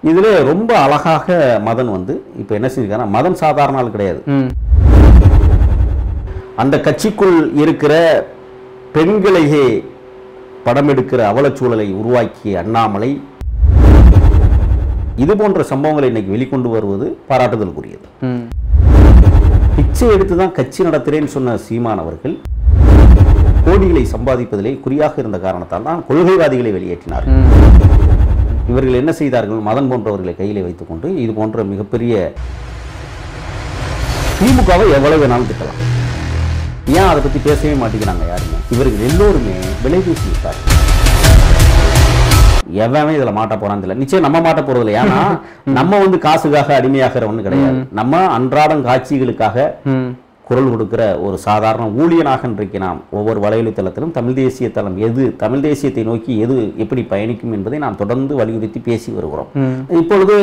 இதில் ரொம்ப அழகாக மதன் வந்து இப்போ என்ன செஞ்சிருக்காருன்னா, மதன் சாதாரண ஆள் கிடையாது. அந்த கட்சிக்குள் இருக்கிற பெண்களையே படம் எடுக்கிற அவலச்சூழலை உருவாக்கிய அண்ணாமலை இது போன்ற சம்பவங்களை இன்னைக்கு வெளிக்கொண்டு வருவது பாராட்டுதலுக்குரியது. பிச்சை எடுத்து தான் கட்சி நடத்துகிறேன்னு சொன்ன சீமான் அவர்கள் கோடிகளை சம்பாதிப்பதிலே குறியாக இருந்த காரணத்தால் தான் கொள்கைவாதிகளை வெளியேற்றினார். இவர்கள் என்ன செய்தார்கள்? மதன் போன்றவர்களை கையிலே வைத்துக்கொண்டு இது போன்ற மிகப்பெரிய திமுகவை எவ்வளவு வேணாலும் திட்டலாம். ஏன் அதை பற்றி பேசவே மாட்டேங்கிறாங்க யாருமே? இவர்கள் எல்லோருமே விலை பேசி விட்டார். எவமே இதில் மாட்ட போறான்னு தெரியல. நிச்சயம் நம்ம மாட்ட போறது இல்லை. ஏன்னா நம்ம வந்து காசுக்காக அடிமையாகிற ஒண்ணு கிடையாது. நம்ம அன்றாடம் காட்சிகளுக்காக குரல் கொடுக்கிற ஒரு சாதாரண ஊழியனாக இன்றைக்கு நாம் ஒவ்வொரு வலைவலைத்தளத்திலும் தமிழ் தேசிய தளம் எது, தமிழ் தேசியத்தை நோக்கி எது எப்படி பயணிக்கும் என்பதை நாம் தொடர்ந்து வலியுறுத்தி பேசி வருகிறோம். இப்பொழுது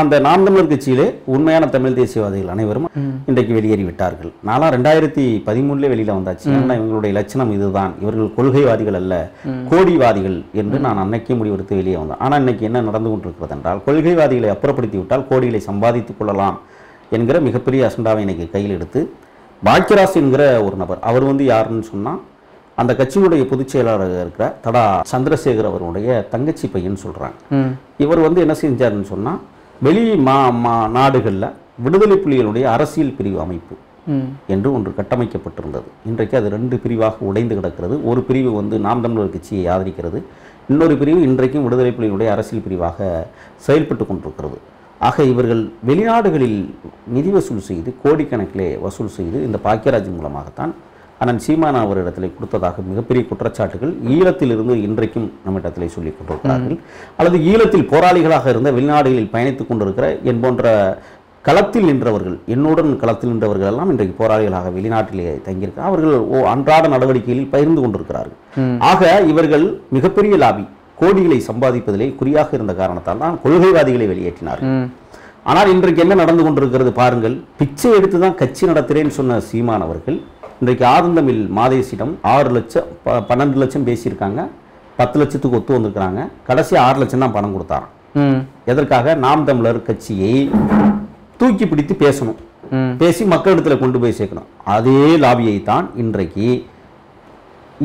அந்த நாம் தமிழர் கட்சியிலே உண்மையான தமிழ் தேசியவாதிகள் அனைவரும் இன்றைக்கு வெளியேறி விட்டார்கள். நான்லாம் 2013 வெளியில வந்தாச்சு. ஏன்னா இவங்களுடைய லட்சணம் இதுதான், இவர்கள் கொள்கைவாதிகள் அல்ல, கோடிவாதிகள் என்று நான் அன்னைக்கே முடிவெடுத்து வெளியே வந்தேன். ஆனால் இன்னைக்கு என்ன நடந்து கொண்டிருக்கிறது என்றால், கொள்கைவாதிகளை அப்புறப்படுத்தி விட்டால் கோடிகளை சம்பாதித்துக் கொள்ளலாம் என்கிற மிகப்பெரிய அசண்டாவை இன்னைக்கு கையில் எடுத்து பாக்கியராஜ் என்கிற ஒரு நபர், அவர் வந்து யாருன்னு சொன்னால் அந்த கட்சியினுடைய பொதுச் செயலாளராக இருக்கிற தடா சந்திரசேகர் அவருடைய தங்கச்சி பையன் சொல்கிறாங்க. இவர் வந்து என்ன செஞ்சாருன்னு சொன்னால், வெளி நாடுகளில் விடுதலை புலிகளுடைய அரசியல் பிரிவு அமைப்பு என்று ஒன்று கட்டமைக்கப்பட்டிருந்தது. இன்றைக்கு அது 2 பிரிவாக உடைந்து கிடக்கிறது. ஒரு பிரிவு வந்து நாம் தமிழர் கட்சியை ஆதரிக்கிறது, இன்னொரு பிரிவு இன்றைக்கும் விடுதலை புலிகளுடைய அரசியல் பிரிவாக செயல்பட்டு கொண்டிருக்கிறது. ஆக இவர்கள் வெளிநாடுகளில் நிதி வசூல் செய்து கோடிக்கணக்கிலே வசூல் செய்து இந்த பாக்கியராஜ் மூலமாகத்தான் அண்ணன் சீமான் அவரிடத்தில் கொடுத்ததாக மிகப்பெரிய குற்றச்சாட்டுகள் ஈழத்திலிருந்து இன்றைக்கும் நம்மிடத்தில் சொல்லிக் கொண்டிருக்கிறார்கள். அல்லது ஈழத்தில் போராளிகளாக இருந்த வெளிநாடுகளில் பயணித்துக் கொண்டிருக்கிற என் போன்ற களத்தில் நின்றவர்கள், என்னுடன் களத்தில் நின்றவர்கள் எல்லாம் இன்றைக்கு போராளிகளாக வெளிநாட்டிலே தங்கியிருக்கிறார். அவர்கள் அன்றாட நடவடிக்கைகளில் பகிர்ந்து கொண்டிருக்கிறார்கள். ஆக இவர்கள் மிகப்பெரிய லாபி, கோடிகளை சம்பாதிப்பதிலே குறியாக இருந்த காரணத்தால் தான் கொள்கைவாதிகளை வெளியேற்றினார். ஆனால் இன்றைக்கு என்ன நடந்து கொண்டிருக்கிறது பாருங்கள். பிச்சை எடுத்து தான் கட்சி நடத்துகிறேன்னு சொன்ன சீமான் அவர்கள் இன்றைக்கு ஆதந்தமிழ் மாதேசிடம் 6 லட்சம் 12 லட்சம் பேசியிருக்காங்க, 10 லட்சத்துக்கு ஒத்து வந்திருக்கிறாங்க. கடைசி 6 லட்சம் தான் பணம் கொடுத்தாராம். எதற்காக? நாம் தமிழர் கட்சியை தூக்கி பிடித்து பேசணும், பேசி மக்களிடத்தில் கொண்டு போய் சேர்க்கணும். அதே லாபியை தான் இன்றைக்கு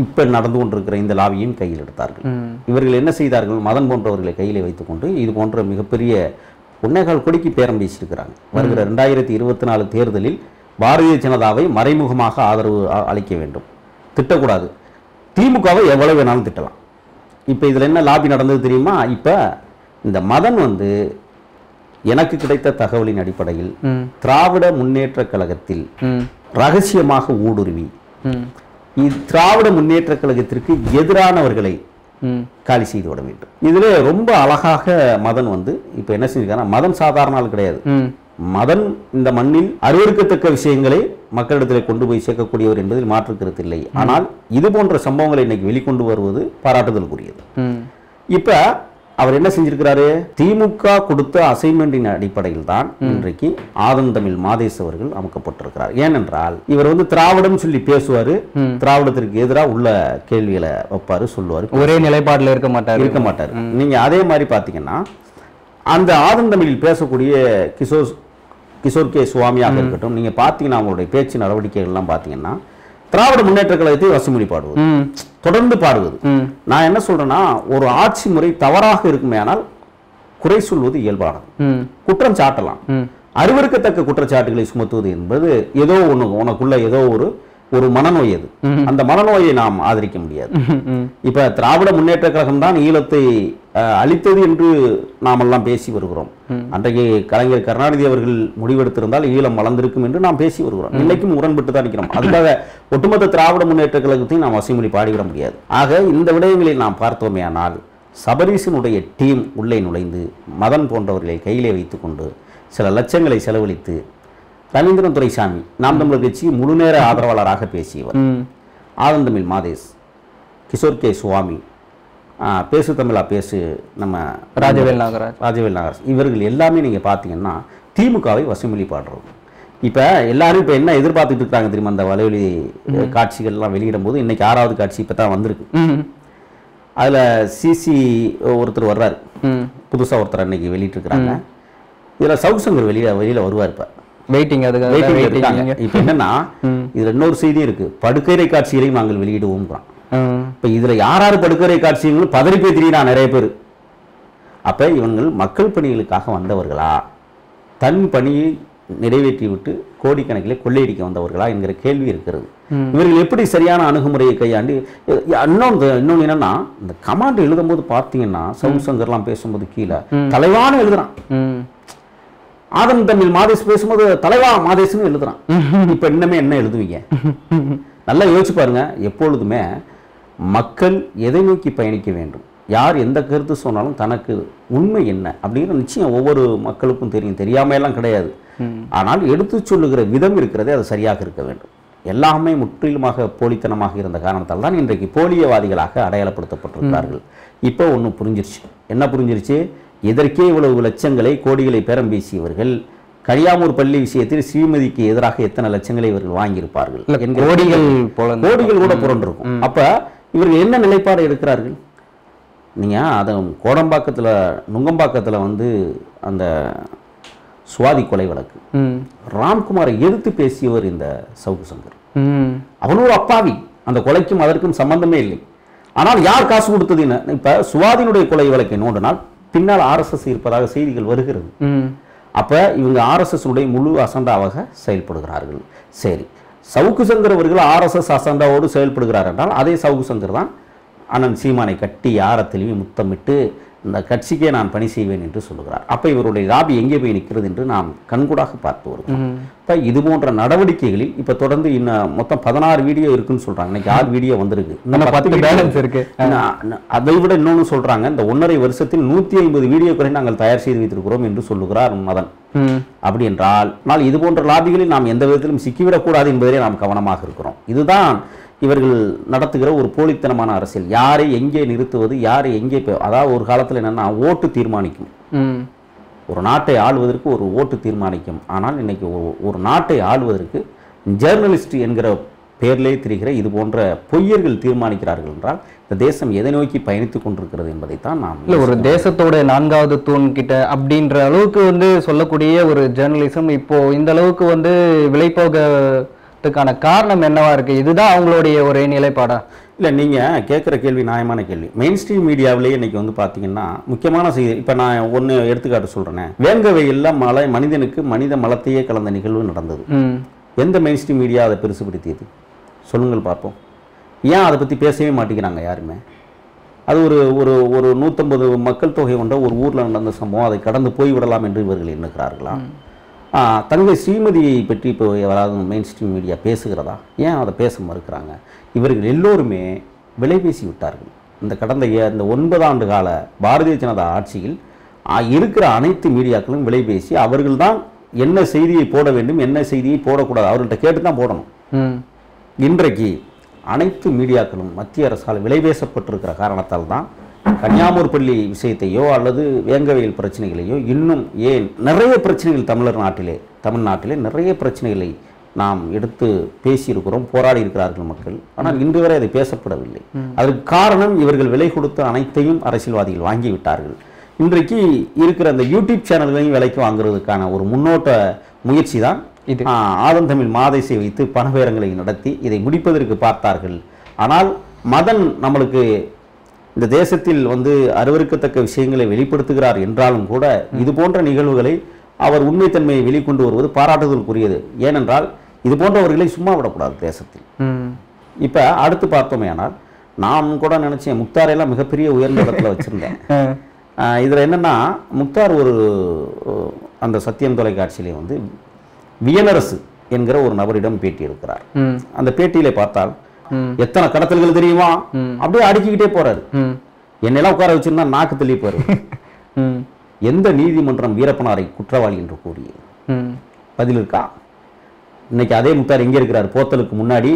இப்ப நடந்து கொண்டிருக்கிற இந்த லாபியும் கையில் எடுத்தார்கள். இவர்கள் என்ன செய்தார்கள்? மதன் போன்றவர்களை கையிலே வைத்துக்கொண்டு இது போன்ற மிகப்பெரிய 1.25 கோடிக்கு பேரம் பேசியிருக்கிறாங்க. வருகிற 2024 தேர்தலில் பாரதிய ஜனதாவை மறைமுகமாக ஆதரவு அளிக்க வேண்டும், திட்டக்கூடாது. திமுகவை எவ்வளவு வேணாலும் திட்டலாம். இப்ப இதுல என்ன லாபி நடந்தது தெரியுமா? இப்ப இந்த மதன் வந்து எனக்கு கிடைத்த தகவலின் அடிப்படையில் திராவிட முன்னேற்ற கழகத்தில் ரகசியமாக ஊடுருவி திராவிட முன்னேற்ற கழகத்திற்கு எதிரானவர்களை காலி செய்து விட வேண்டும். இதுல ரொம்ப அழகாக மதன் வந்து இப்ப என்ன செஞ்சிருக்காருன்னா, மதன் சாதாரண ஆள் கிடையாது. மதன் இந்த மண்ணில் அருவருக்கத்தக்க விஷயங்களை மக்களிடத்தில் கொண்டு போய் சேர்க்கக்கூடியவர் என்பதில் மாற்று கருத்து இல்லை. ஆனால் இது போன்ற சம்பவங்களை இன்னைக்கு வெளிக்கொண்டு வருவது பாராட்டுதலுக்குரியது. இப்ப அவர் என்ன செஞ்சிருக்கிறாரு? திமுக கொடுத்த அசைன்மெண்டின் அடிப்படையில் தான் இன்றைக்கு ஆதந்தமிழ் மாதேஷ் அவர்கள் அமைக்கப்பட்டிருக்கிறார். ஏனென்றால் இவர் வந்து திராவிடம் சொல்லி பேசுவாரு, திராவிடத்திற்கு எதிராக உள்ள கேள்விகளை வைப்பாரு, சொல்லுவாரு, ஒரே நிலைப்பாட்டில் இருக்க மாட்டார். நீங்க அதே மாதிரி பாத்தீங்கன்னா அந்த ஆதந்தமிழில் பேசக்கூடிய கிஷோர் கே சுவாமியாக இருக்கட்டும், நீங்க பாத்தீங்கன்னா அவங்களுடைய பேச்சு நடவடிக்கைகள் எல்லாம் பாத்தீங்கன்னா திராவிட முன்னேற்ற கழகத்தை வசமொழி பாடுவது, தொடர்ந்து பாடுவது. நான் என்ன சொல்றேன்னா, ஒரு ஆட்சி முறை தவறாக இருக்குமே ஆனால் குறை சொல்வது இயல்பானது, குற்றம் சாட்டலாம். அருவருக்கத்தக்க குற்றச்சாட்டுகளை சுமத்துவது என்பது ஏதோ ஒண்ணு, உனக்குள்ள ஏதோ ஒரு மனநோய், அது அந்த மனநோயை நாம் ஆதரிக்க முடியாது. இப்ப திராவிட முன்னேற்ற கழகம் தான் ஈழத்தை அளித்தது என்று நாமெல்லாம் பேசி வருகிறோம். அன்றைக்கு கலைஞர் கருணாநிதி அவர்கள் முடிவெடுத்திருந்தால் ஈழம் வளர்ந்திருக்கும் என்று நாம் பேசி வருகிறோம். இன்னைக்கும் முரண்பட்டு தான் இருக்கிறோம். அதுக்காக ஒட்டுமொத்த திராவிட முன்னேற்ற கழகத்தையும் நாம் வசைமொழி பாடிவிட முடியாது. ஆக இந்த விடயங்களில் நாம் பார்த்தோமே ஆனால் சபரீசனுடைய டீம் உள்ளே நுழைந்து மதன் போன்றவர்களை கையிலே வைத்துக்கொண்டு சில லட்சங்களை செலவழித்து ரவீந்திரன் துரைசாமி நாம் தமிழர் கட்சி முழு நேர ஆதரவாளராக பேசியவர், ஆதந்தமிழ் மாதேஷ், கிஷோர் கே சுவாமி, பேசு தமிழா பேசு நம்ம ராஜவேல் நாகராஜ், இவர்கள் எல்லாமே நீங்க பார்த்தீங்கன்னா திமுகவை வசமொழி பாடுறோம். இப்போ எல்லாரும் இப்போ என்ன எதிர்பார்த்துட்டு இருக்காங்க தெரியுமா? அந்த வலைவலி காட்சிகள்லாம் வெளியிடும் போது இன்னைக்கு 6வது காட்சி இப்போ தான் வந்திருக்கு. அதில் சிசி ஒருத்தர் வர்றாரு, புதுசா ஒருத்தர் அன்னைக்கு வெளியிட்டிருக்கிறாங்க. இதுல சவுக் சங்கர் வெளியில வருவார். இப்ப வெயிட்டிங் இருக்காங்க. இப்ப என்னன்னா இதுல இன்னொரு செய்தி இருக்கு. படுக்கரை காட்சிகளையும் நாங்கள் வெளியிடுவோம். இப்ப இதுல யார் படுக்கரை காட்சிகளும் பதறி போய் திரியா நிறைய பேர். அப்ப இவங்கள் மக்கள் பணிகளுக்காக வந்தவர்களா, தன் பணியை நிறைவேற்றி விட்டு கோடிக்கணக்கில் கொள்ளையடிக்க வந்தவர்களா என்கிற கேள்வி இருக்கிறது. இவர்கள் எப்படி சரியான அணுகுமுறையை கையாண்டு இன்னொன்னு என்னன்னா, இந்த கமாண்ட் எழுதும் போது பார்த்தீங்கன்னா சவுக் சங்கர்லாம் பேசும்போது கீழே தலைவான எழுதுறான். ஆதம் தமிழ் மாதேஷ் பேசும்போது தலைவா மாதேஷ்னு எழுதுறான். இப்ப இன்னமே என்ன எழுதுவீங்க? நல்லா யோசிச்சு பாருங்க. எப்பொழுதுமே மக்கள் எதை நோக்கி பயணிக்க வேண்டும், யார் எந்த கருத்து சொன்னாலும் தனக்கு உண்மை என்ன அப்படிங்கிற நிச்சயம் ஒவ்வொரு மக்களுக்கும் தெரியும். தெரியாமையெல்லாம் கிடையாது. ஆனால் எடுத்து சொல்லுகிற விதம் இருக்கிறதே அது சரியாக இருக்க வேண்டும். எல்லாமே முற்றிலுமாக போலித்தனமாக இருந்த காரணத்தால் தான் இன்றைக்கு போலியவாதிகளாக அடையாளப்படுத்தப்பட்டிருக்கிறார்கள். இப்போ ஒன்று புரிஞ்சிருச்சு. என்ன புரிஞ்சிருச்சு? இதற்கே இவ்வளவு லட்சங்களை கோடிகளை பேரம் பேசியவர்கள் கனியாமூர் பள்ளி விஷயத்தில் ஸ்ரீமதிக்கு எதிராக எத்தனை லட்சங்களை இவர்கள் வாங்கியிருப்பார்கள்? கோடிகள் கூட புரண்டிருக்கும். அப்ப இவர்கள் என்ன நிலைப்பாடு எடுக்கிறார்கள்? நீங்க அதை கோடம்பாக்கத்தில் நுங்கம்பாக்கத்தில் வந்து அந்த சுவாதி கொலை வழக்கு, ராம்குமாரை எதிர்த்து பேசியவர் இந்த சவுக்கு சங்கர். அவனு ஒரு அப்பாவி, அந்த கொலைக்கும் அதற்கும் சம்பந்தமே இல்லை. ஆனால் யார் காசு கொடுத்ததுன்னு இப்ப சுவாதியினுடைய கொலை வழக்கை நோண்டினால் பின்னால் RSS இருப்பதாக செய்திகள் வருகிறது. அப்ப இவங்க RSS உடைய முழு அசண்டாவாக செயல்படுகிறார்கள். சரி, சவுக்கு சங்கர் அவர்கள் RSS அசண்டாவோடு செயல்படுகிறார் என்றால் அதே சவுக்கு சங்கர் தான் அண்ணன் சீமானை கட்டி யாரத்திலேயே முத்தமிட்டு இந்த கட்சிக்கே நான் பணி செய்வேன் என்று சொல்லுகிறார். அப்ப இவருடைய லாபி எங்கே போய் நிற்கிறது என்று நாம் கண்கூடாக பார்த்து வருகிறோம். இப்ப இது போன்ற நடவடிக்கைகளில் இப்ப தொடர்ந்து இன்னும் மொத்தம் 16 வீடியோ இருக்குன்னு சொல்றாங்க. இன்னைக்கு 6 வீடியோ வந்திருக்கு. இன்னும் 10 பேலன்ஸ் இருக்கு. அதை விட இன்னொன்னு சொல்றாங்க, இந்த 1.5 வருஷத்தில் 150 வீடியோக்களை நாங்கள் தயார் செய்து வைத்திருக்கிறோம் என்று சொல்லுகிறார் மதன். அப்படி என்றால் இது போன்ற லாபிகளில் நாம் எந்த விதத்திலும் சிக்கிவிடக்கூடாது என்பதிலே நாம் கவனமாக இருக்கிறோம். இதுதான் இவர்கள் நடத்துகிற ஒரு போலித்தனமான அரசியல். யாரை எங்கே நிறுத்துவது, யாரை எங்கே, அதாவது ஒரு காலத்தில் என்னன்னா ஓட்டு தீர்மானிக்கும். ஒரு நாட்டை ஆளுவதற்கு ஒரு ஓட்டு தீர்மானிக்கும். ஆனால் இன்னைக்கு ஒரு நாட்டை ஆளுவதற்கு ஜேர்னலிஸ்ட் என்கிற பெயரிலே திரிகிற இது போன்ற பொய்யர்கள் தீர்மானிக்கிறார்கள் என்றால் இந்த தேசம் எதை நோக்கி பயணித்துக் கொண்டிருக்கிறது என்பதைத்தான் நாம் இல்லை, ஒரு தேசத்தோட 4வது தூண் கிட்ட அப்படின்ற அளவுக்கு வந்து சொல்லக்கூடிய ஒரு ஜேர்னலிசம் இப்போ இந்த அளவுக்கு வந்து விலைப்போகத்துக்கான காரணம் என்னவா இருக்கு? இதுதான் அவங்களுடைய ஒரே நிலைப்பாடா? இல்லை, நீங்கள் கேட்குற கேள்வி நியாயமான கேள்வி. மெயின் ஸ்ட்ரீம் மீடியாவிலேயே இன்றைக்கி வந்து பார்த்தீங்கன்னா முக்கியமான செய்தி. இப்போ நான் ஒன்று எடுத்துக்காட்டு சொல்கிறேனே, வேங்கவையில் மனிதனுக்கு மனித மலத்தையே கலந்த நிகழ்வு நடந்தது. எந்த மெயின் ஸ்ட்ரீம் மீடியா அதை பெருசுபடுத்தியது? சொல்லுங்கள் பார்ப்போம். ஏன் அதை பற்றி பேசவே மாட்டேங்கிறாங்க யாருமே? அது ஒரு ஒரு ஒரு 150 மக்கள் தொகை கொண்ட ஒரு ஊரில் நடந்த சம்பவம், அதை கடந்து போய்விடலாம் என்று இவர்கள் எண்ணுகிறார்களா? தங்கை ஸ்ரீமதியை பற்றி இப்போ யாராவது மெயின் ஸ்ட்ரீம் மீடியா பேசுகிறதா? ஏன் அதை பேச மறுக்கிறாங்க? இவர்கள் எல்லோருமே விலை பேசி விட்டார்கள். இந்த கடந்த இந்த 9 ஆண்டு கால பாரதிய ஜனதா ஆட்சியில் இருக்கிற அனைத்து மீடியாக்களும் விலை பேசி அவர்கள்தான் என்ன செய்தியை போட வேண்டும், என்ன செய்தியை போடக்கூடாது அவர்கள்ட்ட கேட்டு தான் போடணும். இன்றைக்கு அனைத்து மீடியாக்களும் மத்திய அரசால் விலை பேசப்பட்டிருக்கிற காரணத்தால் தான் கன்னியாகுமரி பள்ளி விஷயத்தையோ அல்லது வேங்கவையில் பிரச்சனைகளையோ இன்னும் ஏன் நிறைய பிரச்சனைகள் தமிழ்நாட்டிலே நிறைய பிரச்சனைகளை நாம் எடுத்து பேசியிருக்கிறோம், போராடி இருக்கிறார்கள் மக்கள். ஆனால் இன்று வரை அதை பேசப்படவில்லை. அதற்கு காரணம் இவர்கள் விலை கொடுத்த அனைத்தையும் அரசியல்வாதிகள் வாங்கிவிட்டார்கள். இன்றைக்கு இருக்கிற அந்த யூடியூப் சேனல்களையும் விலைக்கு வாங்குறதுக்கான ஒரு முன்னோட்ட முயற்சி தான் இது. ஆதம் தமிழ் மாதேஷை வைத்து பணபேரங்களை நடத்தி இதை முடிப்பதற்கு பார்த்தார்கள். ஆனால் மதன் நம்மளுக்கு இந்த தேசத்தில் வந்து அருவருக்கத்தக்க விஷயங்களை வெளிப்படுத்துகிறார் என்றாலும் கூட இது போன்ற நிகழ்வுகளை அவர் உண்மைத்தன்மையை வெளிக்கொண்டு வருவது பாராட்டுதலுக்குரியது. ஏனென்றால் இது போன்றவர்களை சும்மா விடக்கூடாது தேசத்தில். இப்ப அடுத்து பார்த்தோமே, ஆனால் நான் கூட நினைச்சேன் முக்தாரெல்லாம் மிகப்பெரிய உயர்ந்த இடத்துல வச்சிருந்தேன். இதுல என்னன்னா, முக்தார் ஒரு அந்த சத்தியம் தொலைக்காட்சியிலே வந்து வியனரசு என்கிற ஒரு நபரிடம் பேட்டி எடுக்கிறார். அந்த பேட்டியிலே பார்த்தால் எத்தனை கடத்தல்கள் தெரியுமா அப்படியே அடுக்கிக்கிட்டே போறாரு. என்னெல்லாம் உட்கார வச்சிருந்தா நாக்கு தள்ளி போறாரு. எந்த நீதிமன்றம் வீரப்பனாரை குற்றவாளி என்று கூறியது? பதில் இருக்கா? இன்னைக்கு அதே முக்தார் எங்க இருக்கிறார்? போத்தலுக்கு முன்னாடி,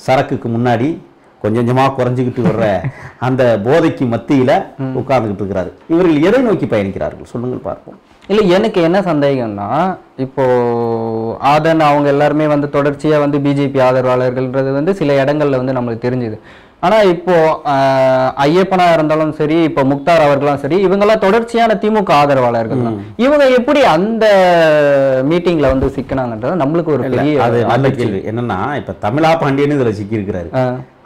சரக்குக்கு முன்னாடி கொஞ்சம் கொஞ்சமா குறைஞ்சிக்கிட்டு வர்ற அந்த போதைக்கு மத்தியில உட்கார்ந்துகிட்டு இருக்கிறாரு. இவர்கள் எதை நோக்கி பயணிக்கிறார்கள் சொல்லுங்கள் பார்ப்போம். இல்லை, எனக்கு என்ன சந்தேகம்னா, இப்போ ஆதன் அவங்க எல்லாருமே வந்து தொடர்ச்சியாக வந்து பிஜேபி ஆதரவாளர்கள்ன்றது வந்து சில இடங்கள்ல வந்து நம்மளுக்கு தெரிஞ்சுது. ஆனா இப்போ ஐயப்பனா இருந்தாலும் சரி, இப்போ முக்தார் அவர்களும் சரி, இவங்கெல்லாம் தொடர்ச்சியான திமுக ஆதரவாளர்கள் தான். இவங்க எப்படி அந்த மீட்டிங்ல வந்து சிக்கினாங்கன்றது நம்மளுக்கு ஒரு பெரிய அது நல்ல கேள்வி. என்னன்னா இப்ப தமிழா பாண்டியன் இதுல சிக்கி இருக்கிறாரு,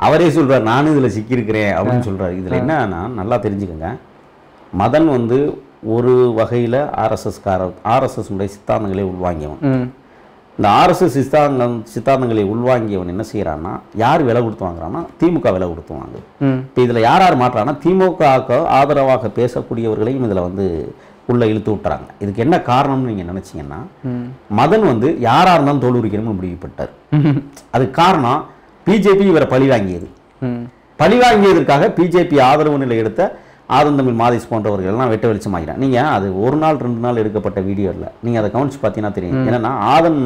அவரே சொல்றாரு நானும் இதுல சிக்கி இருக்கிறேன் அப்படின்னு சொல்றாரு. இதுல என்னன்னா நல்லா தெரிஞ்சுக்கோங்க, மதன் வந்து ஒரு வகையில ஆர்எஸ்எஸ் உடைய சித்தாந்தங்களை உள்வாங்கியவன். இந்த ஆர்எஸ்எஸ் சித்தாந்தங்களை உள்வாங்கியவன் என்ன செய்யறான்னா, யார் விலை கொடுத்து வாங்குறான்னா திமுக விலை கொடுத்து வாங்குது. இப்போ இதில் யார் யார் மாற்றான்னா திமுகவுக்கு ஆதரவாக பேசக்கூடியவர்களையும் இதில் வந்து உள்ள இழுத்து விட்டுறாங்க. இதுக்கு என்ன காரணம்னு நீங்கள் நினச்சிங்கன்னா, மதன் வந்து யாராக இருந்தாலும் தோல் உரிக்கணும்னு முடிவுப்பட்டார். அதுக்கு காரணம் பிஜேபி இவரை பழி வாங்கியது. பழி வாங்கியதற்காக பிஜேபி ஆதரவு நிலை எடுத்த ஆதந்தமிழ் மாதேஷ் போன்றவர்கள் எல்லாம் வெட்ட வெளிச்சமாகிறாங்க. நீங்கள் அது ஒரு நாள் 2 நாள் எடுக்கப்பட்ட வீடியோ இல்லை, நீங்கள் அதை கவனிச்சு பார்த்தீங்கன்னா தெரியும். ஏன்னா ஆதன்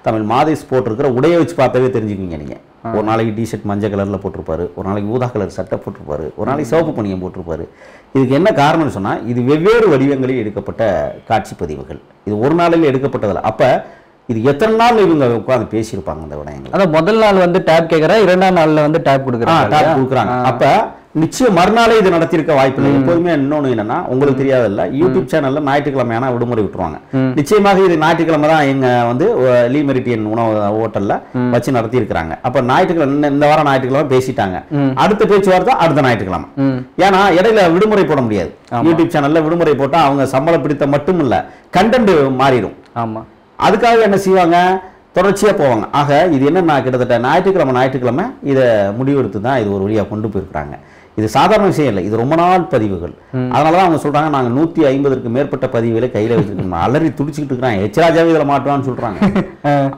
தமிழ் மாதேஷ் போட்டிருக்கிற உடையை வச்சு பார்த்தாவே தெரிஞ்சுக்குவீங்க. நீங்கள் ஒரு நாளைக்கு டிஷர்ட் மஞ்சள் கலரில் போட்டிருப்பாரு, ஒரு நாளைக்கு ஊதா கலர் சட்டை போட்டிருப்பாரு, ஒரு நாளைக்கு சிவப்பு பணியம் போட்டிருப்பாரு. இதுக்கு என்ன காரணம்னு சொன்னால், இது வெவ்வேறு வடிவங்களில் எடுக்கப்பட்ட காட்சி பதிவுகள். இது ஒரு நாளில் எடுக்கப்பட்டதில்லை. அப்போ இது எத்தனை நாள் இவங்க உட்காந்து பேசியிருப்பாங்க இந்த விடயங்கள். அதான் முதல் நாள் வந்து டேப் கேட்குறா, 2ஆம் நாளில் வந்து டேப் கொடுக்குறாங்க. அப்போ நிச்சயம் மறுநாளே இது நடத்திருக்க வாய்ப்பு இல்லை. எப்போதுமே இன்னொன்று என்னன்னா, உங்களுக்கு தெரியாதில்ல, யூடியூப் சேனல்ல ஞாயிற்றுக்கிழமை ஆனா விடுமுறை விட்டுருவாங்க. நிச்சயமாக இது ஞாயிற்றுக்கிழமை தான் எங்க வந்து லீ மெரிட்டியன் உணவு ஹோட்டல்ல வச்சு நடத்தி இருக்கிறாங்க. அப்ப ஞாயிற்றுக்கிழமை இந்த வாரம் ஞாயிற்றுக்கிழமை பேசிட்டாங்க, அடுத்த பேச்சுவார்த்தை அடுத்த ஞாயிற்றுக்கிழமை. ஏன்னா இடையில விடுமுறை போட முடியாது. யூடியூப் சேனல்ல விடுமுறை போட்டா அவங்க சம்பளம் பிடித்த மட்டும் இல்ல, கண்டென்ட் மாறிடும். ஆமா, அதுக்காக என்ன செய்வாங்க, தொடர்ச்சியாக போவாங்க. ஆக இது என்னன்னா, கிட்டத்தட்ட ஞாயிற்றுக்கிழமை இதை முடிவெடுத்து தான் இது ஒரு வழியாக கொண்டு போயிருக்கிறாங்க. இது சாதாரண விஷயம் இல்லை, இது ரொம்ப நாள் பதிவுகள். அதனாலதான் அவங்க சொல்றாங்க, நாங்க 150க்கு மேற்பட்ட பதிவுகளை கையில வச்சிருக்கோம். அலறி துடிச்சுக்கிட்டு இருக்கிறாங்க, எச்ராஜாவே இதுல மாட்டுவான்னு சொல்றாங்க.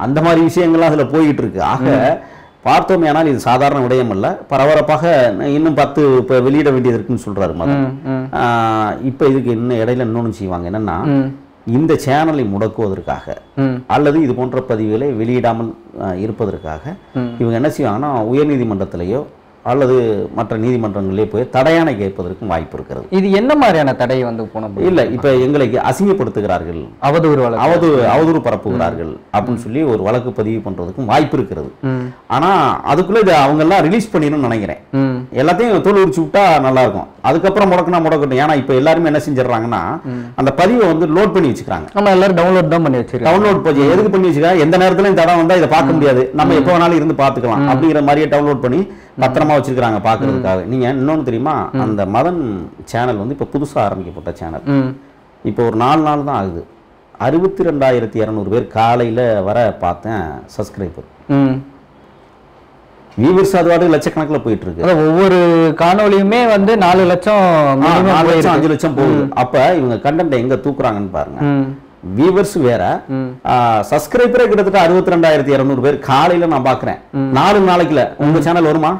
அந்த மாதிரி விஷயங்கள்லாம் அதுல போயிட்டு இருக்கு. ஆக பார்த்தோம், ஆனால் இது சாதாரண விடயம் அல்ல. பரபரப்பாக இன்னும் 10 இப்போ வெளியிட வேண்டியது இருக்குன்னு சொல்றாரு மதன். இப்ப இதுக்கு இன்னும் இடையில இன்னொன்று செய்வாங்க. என்னன்னா, இந்த சேனலை முடக்குவதற்காக அல்லது இது போன்ற பதிவுகளை வெளியிடாமல் இருப்பதற்காக இவங்க என்ன செய்வாங்கன்னா, உயர்நீதிமன்றத்திலேயோ அல்லது மற்ற நீதிமன்றங்களிலே போய் தடையானை கேட்பதற்கும் வாய்ப்பு இருக்கிறது. இது என்ன மாதிரியான தடை வந்து போன இல்ல, இப்ப எங்களை அசிங்கப்படுத்துகிறார்கள், அவதூறு பரப்புகிறார்கள் அப்படின்னு சொல்லி ஒரு வழக்கு பதிவு பண்றதுக்கும் வாய்ப்பு இருக்கிறது. ஆனா அதுக்குள்ள இதை அவங்க எல்லாம் ரிலீஸ் பண்ணிடணும்னு நினைக்கிறேன். எல்லாத்தையும் தோல் உரிச்சு விட்டா நல்லா இருக்கும். அதுக்கப்புறம் முடக்கட்டும். ஏன்னா இப்ப எல்லாருமே என்ன செஞ்சிடறாங்கன்னா, அந்த பதிவை வந்து லோட் பண்ணி வச்சுக்கிறாங்க. நம்ம எல்லாரும் டவுன்லோட் தான் பண்ணி வச்சிருக்கோம். டவுன்லோட் எதுக்கு பண்ணி வச்சுக்காங்க, எந்த நேரத்திலும் தடை வந்தா இதை பார்க்க முடியாது, நம்ம எப்போ வேணாலும் இருந்து பார்த்துக்கலாம் அப்படிங்கிற மாதிரியே டவுன்லோட் பண்ணி பத்திரமா வச்சிருக்காங்க பாக்குறதுக்காக. நீங்க இன்னொன்னு தெரியுமா, அந்த மதன் சேனல் வந்து இப்ப புதுசா ஆரம்பிக்கப்பட்ட சேனல். இப்போ ஒரு 4 நாள் தான் ஆகுது, 62,200 பேர் காலையில வர பார்த்தேன் சப்ஸ்கிரைபர். வியூவர்ஸ் அதுவாடு லட்சக்கணக்கில் போயிட்டு இருக்கு. ஒவ்வொரு காணொலியுமே வந்து 4 லட்சம் 5 லட்சம் போகுது. அப்ப இவங்க கண்டென்ட் எங்க தூக்குறாங்கன்னு பாருங்க. வியூவர்ஸ் வேற, சப்ஸ்கிரைபரே கிட்டத்தட்ட 62,200 பேர் காலையில நான் பாக்குறேன். 4 நாளைக்குல உங்க சேனல் வருமா?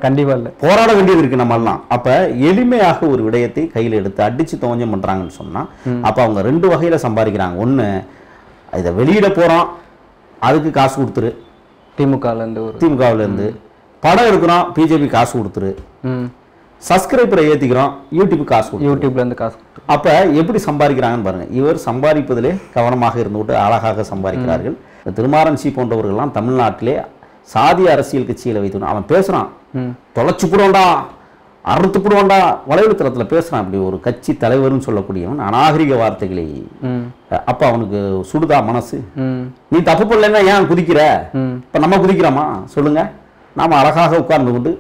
கண்டிப்பா இல்ல. போராட வேண்டியது இருக்கு நம்ம எல்லாம். அப்ப எளிமையாக ஒரு விடயத்தை கையில எடுத்து அடிச்சு துவஞ்சம் பண்றாங்கன்னு சொன்னா, அப்ப அவங்க 2 வகையில சம்பாதிக்கிறாங்க. ஒண்ணு, இதை வெளியிட போறோம், அதுக்கு காசு கொடுத்துரு, திமுகவுல இருந்து படம் எடுக்கிறோம், பிஜேபி காசு கொடுத்துரு, சப்ஸ்கிரைபரை ஏத்திக்கிறோம், யூடியூப் காசு, யூடியூப்ல இருந்து காசு. அப்ப எப்படி சம்பாதிக்கிறாங்கன்னு பாருங்க. இவர் சம்பாதிப்பதிலே கவனமாக இருந்துவிட்டு அழகாக சம்பாதிக்கிறார்கள். திருமாறன் சி போன்றவர்கள்லாம் தமிழ்நாட்டிலே சாதி அரசியல் கட்சியில வைத்து அவன் பேசுறான், தொலைச்சு போடுவான்டா, அறுத்து போடுவான்டா, வலைவலத்தளத்துல பேசுறான். அப்படி ஒரு கட்சி தலைவர்னு சொல்லக்கூடியவன் அநாகரிக வார்த்தைகளை. அப்ப அவனுக்கு சுடுதா மனசு? நீ தப்பு பண்ணலன்னா ஏன் குதிக்கிற? இப்ப நம்ம குதிக்கிறோமா சொல்லுங்க? நாம அழகாக உட்கார்ந்து கொண்டு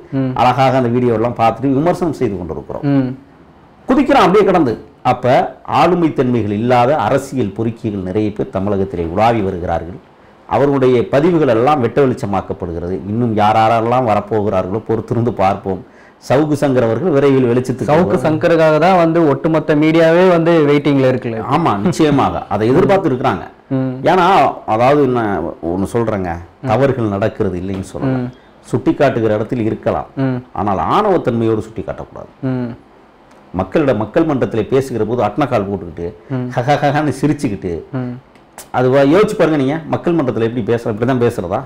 அழகாக அந்த வீடியோ எல்லாம் பார்த்துட்டு விமர்சனம் செய்து கொண்டு இருக்கிறோம். குதிக்கிறான் அப்படியே கடந்து. அப்ப ஆளுமை தன்மைகள் இல்லாத அரசியல் பொறுக்கிகள் நிறைய பேர் தமிழகத்திலே உலாவி வருகிறார்கள். அவர்களுடைய பதிவுகள் எல்லாம் வெட்ட வெளிச்சமாக்கப்படுகிறது. இன்னும் யாரெல்லாம் வரப்போகிறார்களோ பொறுத்திருந்து பார்ப்போம். சவுக்கு சங்கர் அவர்கள் விரைவில் வெளிச்சத்துக்கு, சவுக்கு சங்கருக்காக தான் வந்து ஒட்டுமொத்த மீடியாவே வந்து வெயிட்டிங்ல இருக்குல்ல. ஆமா, நிச்சயமாக அதை எதிர்பார்த்து இருக்கிறாங்க. ஏன்னா அதாவது ஒன்னு சொல்றேங்க, தவறுகள் நடக்கிறது இல்லைன்னு சொல்றேன், சுட்டி காட்டுகிற இடத்தில் இருக்கலாம், ஆனால் ஆணவத்தன்மையோடு சுட்டி காட்டக்கூடாது. மக்கள் மன்றத்தில் பேசுகிற போது அட்னக்கால் போட்டுக்கிட்டு ஹஹன்னு சிரிச்சுக்கிட்டு, அது யோசிச்சு பாருங்க, நீங்க மக்கள் மன்றத்தில் எப்படி பேசுற, இப்படிதான் பேசுறதா?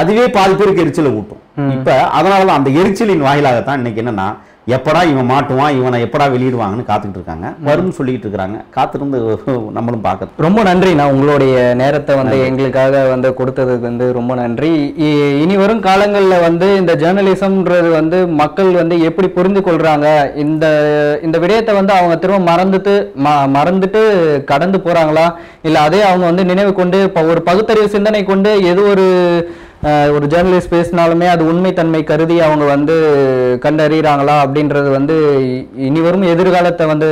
அதுவே பாதி பேருக்கு எரிச்சலை ஊட்டும். இப்ப அதனாலதான் அந்த எரிச்சலின் வாயிலாகத்தான் இன்னைக்கு என்னன்னா, எப்படா இவன் மாட்டுவான், இவனை எப்படா வெளியிடுவாங்கன்னு காத்துக்கிட்டு இருக்காங்க. வரும்னு சொல்லிட்டு இருக்காங்க. காத்திருந்து நம்மளும் பார்க்க. ரொம்ப நன்றி. நான் உங்களுடைய நேரத்தை வந்து எங்களுக்காக வந்து கொடுத்ததுக்கு வந்து ரொம்ப நன்றி. இனி வரும் காலங்களில் வந்து இந்த ஜேர்னலிசம்ன்றது வந்து மக்கள் வந்து எப்படி புரிந்து கொள்றாங்க, இந்த விடயத்தை வந்து அவங்க திரும்ப மறந்துட்டு கடந்து போறாங்களா, இல்லை அதே அவங்க வந்து நினைவு கொண்டு ஒரு பகுத்தறிவு சிந்தனை கொண்டு எது ஒரு ஜேர்னலிஸ்ட் பேசினாலுமே அது உண்மைத்தன்மை கருதி அவங்க வந்து கண்டறிகிறாங்களா அப்படின்றது வந்து இனி வரும் எதிர்காலத்தை வந்து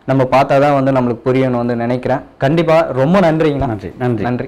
நம்ம பார்த்தாதான் வந்து நம்மளுக்கு புரியணும் வந்து நினைக்கிறேன். கண்டிப்பா ரொம்ப நன்றிங்கண்ணா. நன்றி நன்றி நன்றி.